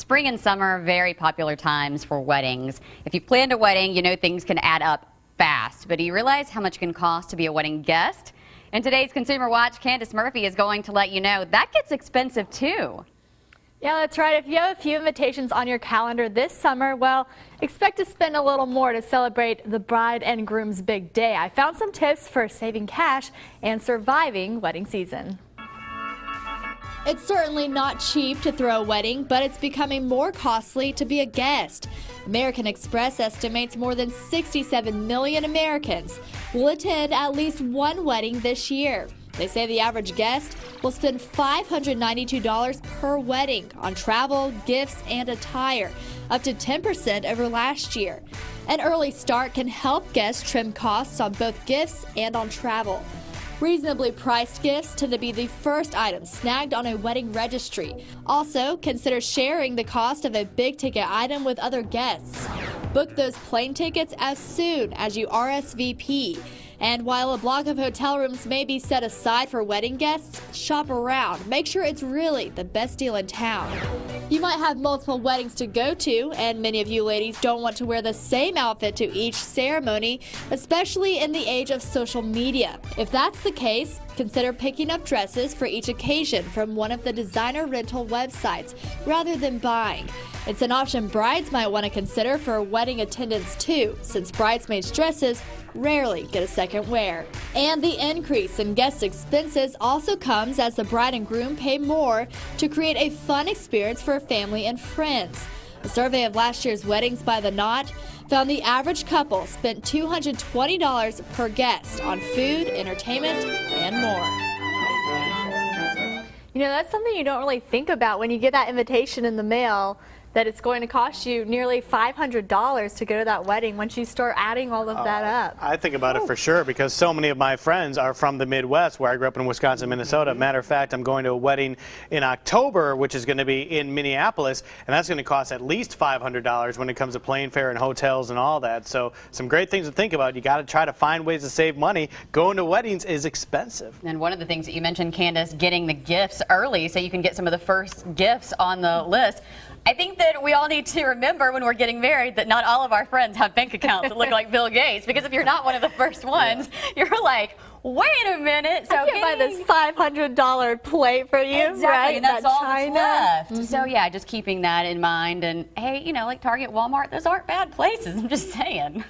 Spring and summer are very popular times for weddings. If you've planned a wedding, you know things can add up fast. But do you realize how much it can cost to be a wedding guest? In today's Consumer Watch, Candace Murphy is going to let you know that gets expensive too. Yeah, that's right. If you have a few invitations on your calendar this summer, well, expect to spend a little more to celebrate the bride and groom's big day. I found some tips for saving cash and surviving wedding season. It's certainly not cheap to throw a wedding, but it's becoming more costly to be a guest. American Express estimates more than 67 million Americans will attend at least one wedding this year. They say the average guest will spend $592 per wedding on travel, gifts, and attire, up to 10% over last year. An early start can help guests trim costs on both gifts and on travel. Reasonably priced gifts tend to be the first item snagged on a wedding registry. Also, consider sharing the cost of a big-ticket item with other guests. Book those plane tickets as soon as you RSVP. And while a block of hotel rooms may be set aside for wedding guests, shop around. Make sure it's really the best deal in town. You might have multiple weddings to go to, and many of you ladies don't want to wear the same outfit to each ceremony, especially in the age of social media. If that's the case, consider picking up dresses for each occasion from one of the designer rental websites rather than buying. It's an option brides might want to consider for wedding attendants too, since bridesmaids' dresses rarely get a second wear. And the increase in guest expenses also comes as the bride and groom pay more to create a fun experience for family and friends. A survey of last year's Weddings by the Knot found the average couple spent $220 per guest on food, entertainment, and more. You know, that's something you don't really think about when you get that invitation in the mail, that it's going to cost you nearly $500 to go to that wedding once you start adding all of that up. I think about it for sure because so many of my friends are from the Midwest, where I grew up in Wisconsin, Minnesota. Matter of fact, I'm going to a wedding in October, which is going to be in Minneapolis, and that's going to cost at least $500 when it comes to plane fare and hotels and all that. So some great things to think about. You got to try to find ways to save money. Going to weddings is expensive. And one of the things that you mentioned, Candace, getting the gifts early so you can get some of the first gifts on the list. I think that we all need to remember when we're getting married that not all of our friends have bank accounts that look like Bill Gates, because if you're not one of the first ones, you're like, wait a minute. So I can't buy this $500 plate for you, exactly, right? and that's all China. that's left. So yeah, just keeping that in mind. And hey, you know, like Target, Walmart, those aren't bad places. I'm just saying.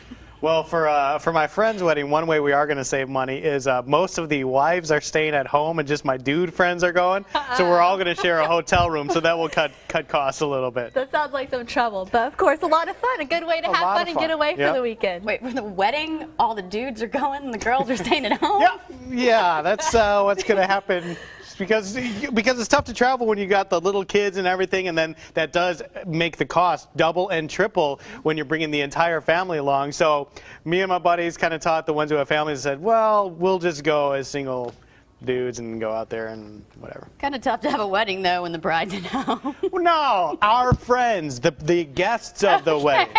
Well, for my friend's wedding, one way we are going to save money is most of the wives are staying at home and just my dude friends are going. So we're all going to share a hotel room, so that will cut costs a little bit. That sounds like some trouble, but of course a lot of fun, a good way to have fun and get away for the weekend. Wait, for the wedding, all the dudes are going and the girls are staying at home? Yeah, that's what's going to happen. Because it's tough to travel when you got the little kids and everything, and then that does make the cost double and triple when you're bringing the entire family along. So me and my buddies kind of taught the ones who have families and said, well, we'll just go as single dudes and go out there and whatever. Kind of tough to have a wedding though when the bride's at home. No, our friends, the guests of the wedding.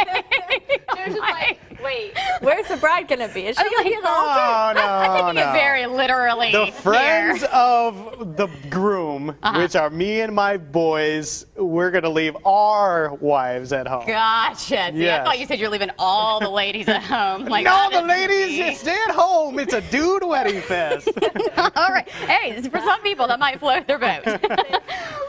She was just like, wait, where's the bride going to be? Is she going to be at the altar? I think you very literally the friends of the groom, which are me and my boys, we're going to leave our wives at home. Gotcha. See, I thought you said you're leaving all the ladies at home. Like, no, the ladies stay at home. It's a dude wedding fest. All right. Hey, for some people, that might float their boat.